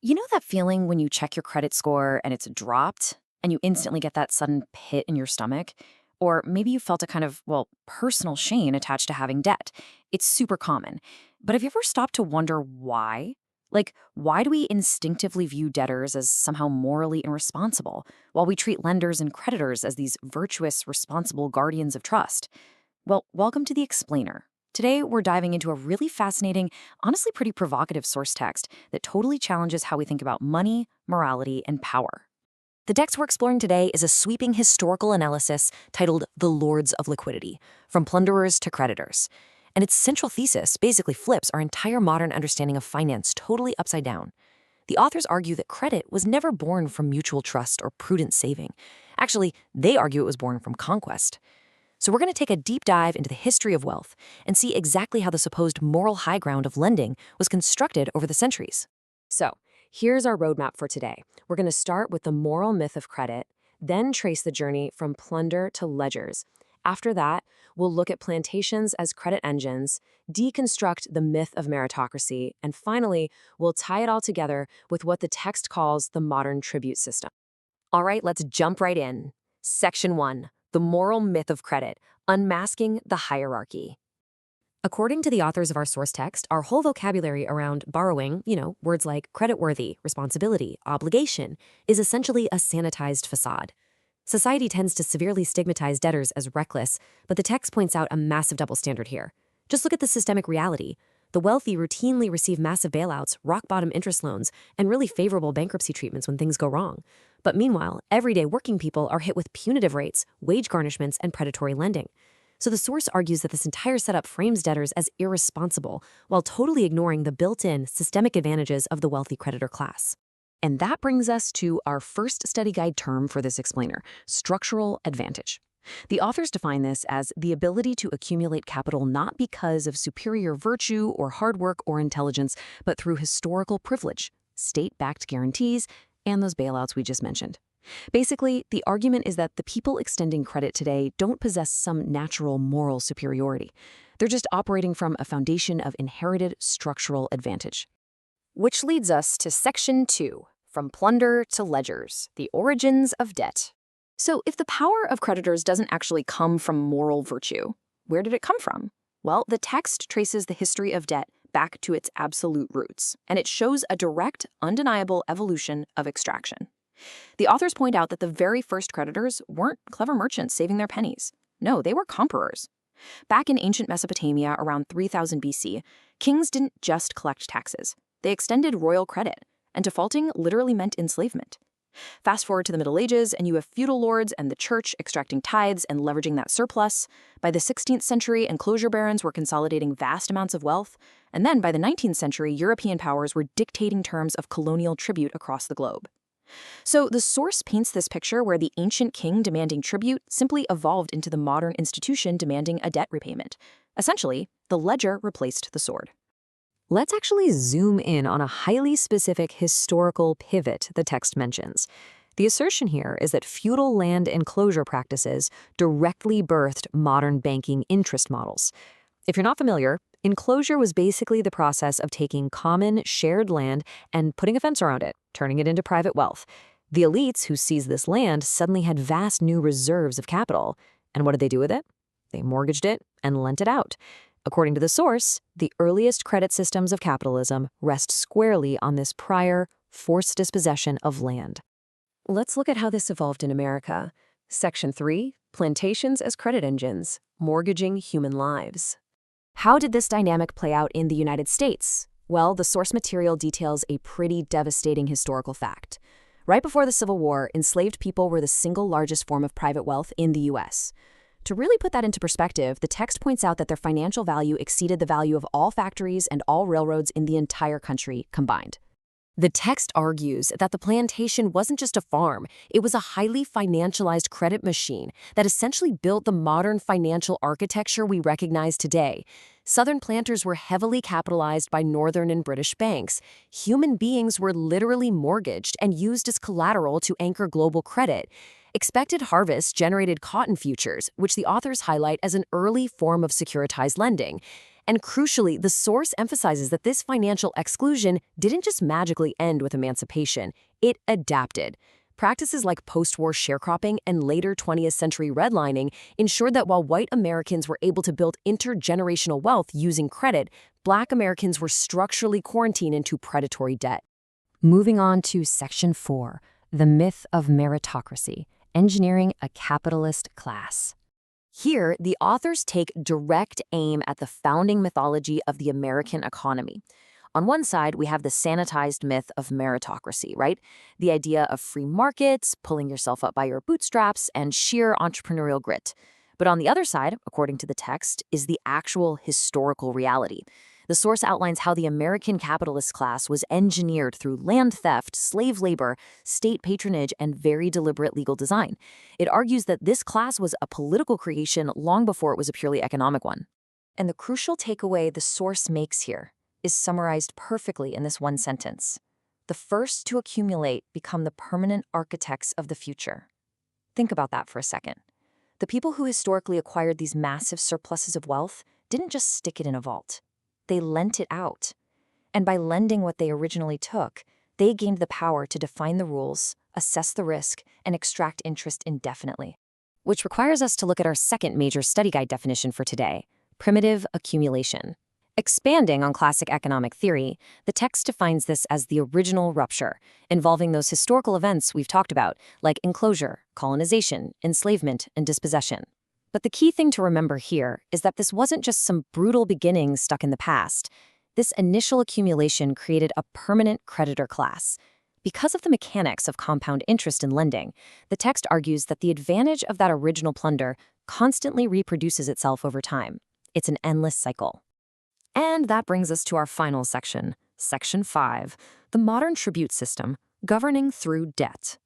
You know that feeling when you check your credit score and it's dropped and you instantly get that sudden pit in your stomach? Or maybe you felt a kind of, personal shame attached to having debt. It's super common. But have you ever stopped to wonder why? Like, why do we instinctively view debtors as somehow morally irresponsible, while we treat lenders and creditors as these virtuous, responsible guardians of trust? Well, welcome to The Explainer. Today, we're diving into a really fascinating, honestly pretty provocative source text that totally challenges how we think about money, morality, and power. The text we're exploring today is a sweeping historical analysis titled The Lords of Liquidity, From Plunderers to Creditors. And its central thesis basically flips our entire modern understanding of finance totally upside down. The authors argue that credit was never born from mutual trust or prudent saving. Actually, they argue it was born from conquest. So we're going to take a deep dive into the history of wealth and see exactly how the supposed moral high ground of lending was constructed over the centuries. So here's our roadmap for today. We're going to start with the moral myth of credit, then trace the journey from plunder to ledgers. After that, we'll look at plantations as credit engines, deconstruct the myth of meritocracy, and finally, we'll tie it all together with what the text calls the modern tribute system. All right, let's jump right in. Section 1. The moral myth of credit, unmasking the hierarchy. According to the authors of our source text, our whole vocabulary around borrowing, words like creditworthy, responsibility, obligation, is essentially a sanitized facade. Society tends to severely stigmatize debtors as reckless, but the text points out a massive double standard here. Just look at the systemic reality. The wealthy routinely receive massive bailouts, rock-bottom interest loans, and really favorable bankruptcy treatments when things go wrong. But meanwhile, everyday working people are hit with punitive rates, wage garnishments, and predatory lending. So the source argues that this entire setup frames debtors as irresponsible, while totally ignoring the built-in systemic advantages of the wealthy creditor class. And that brings us to our first study guide term for this explainer, structural advantage. The authors define this as the ability to accumulate capital not because of superior virtue or hard work or intelligence, but through historical privilege, state-backed guarantees, and those bailouts we just mentioned. Basically, the argument is that the people extending credit today don't possess some natural moral superiority. They're just operating from a foundation of inherited structural advantage. Which leads us to Section 2, From Plunder to Ledgers, the Origins of Debt. So if the power of creditors doesn't actually come from moral virtue, where did it come from? Well, the text traces the history of debt back to its absolute roots, and it shows a direct, undeniable evolution of extraction. The authors point out that the very first creditors weren't clever merchants saving their pennies. No, they were conquerors. Back in ancient Mesopotamia around 3000 BC, kings didn't just collect taxes. They extended royal credit, and defaulting literally meant enslavement. Fast forward to the Middle Ages, and you have feudal lords and the church extracting tithes and leveraging that surplus. By the 16th century, enclosure barons were consolidating vast amounts of wealth. And then by the 19th century, European powers were dictating terms of colonial tribute across the globe. So the source paints this picture where the ancient king demanding tribute simply evolved into the modern institution demanding a debt repayment. Essentially, the ledger replaced the sword. Let's actually zoom in on a highly specific historical pivot the text mentions. The assertion here is that feudal land enclosure practices directly birthed modern banking interest models. If you're not familiar, enclosure was basically the process of taking common, shared land and putting a fence around it, turning it into private wealth. The elites who seized this land suddenly had vast new reserves of capital. And what did they do with it? They mortgaged it and lent it out. According to the source, the earliest credit systems of capitalism rest squarely on this prior, forced dispossession of land. Let's look at how this evolved in America. Section 3, Plantations as Credit Engines, Mortgaging Human Lives. How did this dynamic play out in the United States? Well, the source material details a pretty devastating historical fact. Right before the Civil War, enslaved people were the single largest form of private wealth in the U.S. To really put that into perspective, the text points out that their financial value exceeded the value of all factories and all railroads in the entire country combined. The text argues that the plantation wasn't just a farm, it was a highly financialized credit machine that essentially built the modern financial architecture we recognize today. Southern planters were heavily capitalized by Northern and British banks. Human beings were literally mortgaged and used as collateral to anchor global credit. Expected harvests generated cotton futures, which the authors highlight as an early form of securitized lending. And crucially, the source emphasizes that this financial exclusion didn't just magically end with emancipation, it adapted. Practices like post-war sharecropping and later 20th century redlining ensured that while white Americans were able to build intergenerational wealth using credit, Black Americans were structurally quarantined into predatory debt. Moving on to Section 4, the myth of meritocracy, engineering a capitalist class. Here, the authors take direct aim at the founding mythology of the American economy. On one side, we have the sanitized myth of meritocracy, right? The idea of free markets, pulling yourself up by your bootstraps, and sheer entrepreneurial grit. But on the other side, according to the text, is the actual historical reality. The source outlines how the American capitalist class was engineered through land theft, slave labor, state patronage, and very deliberate legal design. It argues that this class was a political creation long before it was a purely economic one. And the crucial takeaway the source makes here is summarized perfectly in this one sentence. The first to accumulate become the permanent architects of the future. Think about that for a second. The people who historically acquired these massive surpluses of wealth didn't just stick it in a vault. They lent it out. And by lending what they originally took, they gained the power to define the rules, assess the risk, and extract interest indefinitely. Which requires us to look at our second major study guide definition for today, primitive accumulation. Expanding on classic economic theory, the text defines this as the original rupture, involving those historical events we've talked about, like enclosure, colonization, enslavement, and dispossession. But the key thing to remember here is that this wasn't just some brutal beginnings stuck in the past. This initial accumulation created a permanent creditor class. Because of the mechanics of compound interest in lending, the text argues that the advantage of that original plunder constantly reproduces itself over time. It's an endless cycle. And that brings us to our final section, Section 5, the modern tribute system, governing through debt.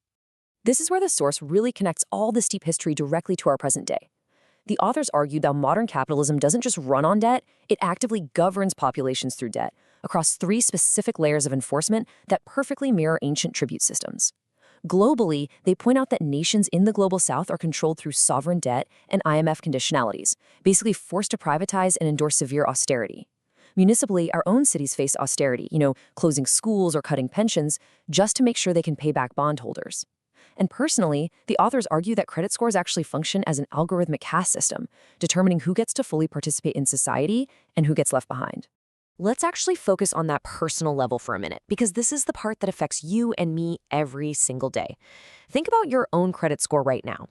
This is where the source really connects all this deep history directly to our present day. The authors argued that modern capitalism doesn't just run on debt, it actively governs populations through debt, across 3 specific layers of enforcement that perfectly mirror ancient tribute systems. Globally, they point out that nations in the global south are controlled through sovereign debt and IMF conditionalities, basically forced to privatize and endorse severe austerity. Municipally, our own cities face austerity, closing schools or cutting pensions, just to make sure they can pay back bondholders. And personally, the authors argue that credit scores actually function as an algorithmic caste system, determining who gets to fully participate in society and who gets left behind. Let's actually focus on that personal level for a minute, because this is the part that affects you and me every single day. Think about your own credit score right now.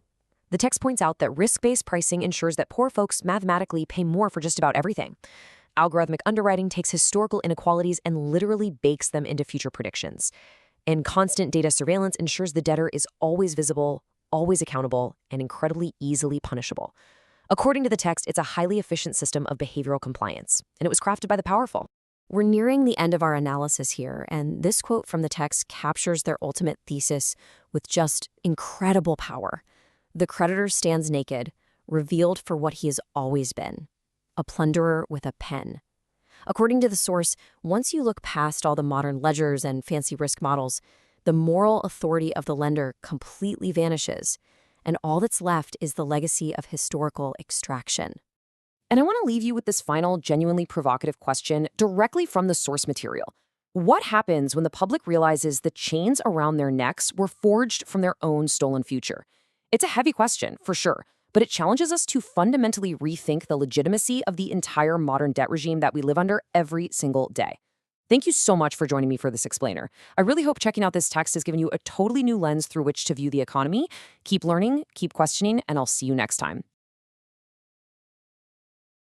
The text points out that risk-based pricing ensures that poor folks mathematically pay more for just about everything. Algorithmic underwriting takes historical inequalities and literally bakes them into future predictions. And constant data surveillance ensures the debtor is always visible, always accountable, and incredibly easily punishable. According to the text, it's a highly efficient system of behavioral compliance, and it was crafted by the powerful. We're nearing the end of our analysis here, and this quote from the text captures their ultimate thesis with just incredible power. The creditor stands naked, revealed for what he has always been, a plunderer with a pen. According to the source, once you look past all the modern ledgers and fancy risk models, the moral authority of the lender completely vanishes, and all that's left is the legacy of historical extraction. And I want to leave you with this final, genuinely provocative question directly from the source material. What happens when the public realizes the chains around their necks were forged from their own stolen future? It's a heavy question, for sure, but it challenges us to fundamentally rethink the legitimacy of the entire modern debt regime that we live under every single day. Thank you so much for joining me for this explainer. I really hope checking out this text has given you a totally new lens through which to view the economy. Keep learning, keep questioning, and I'll see you next time.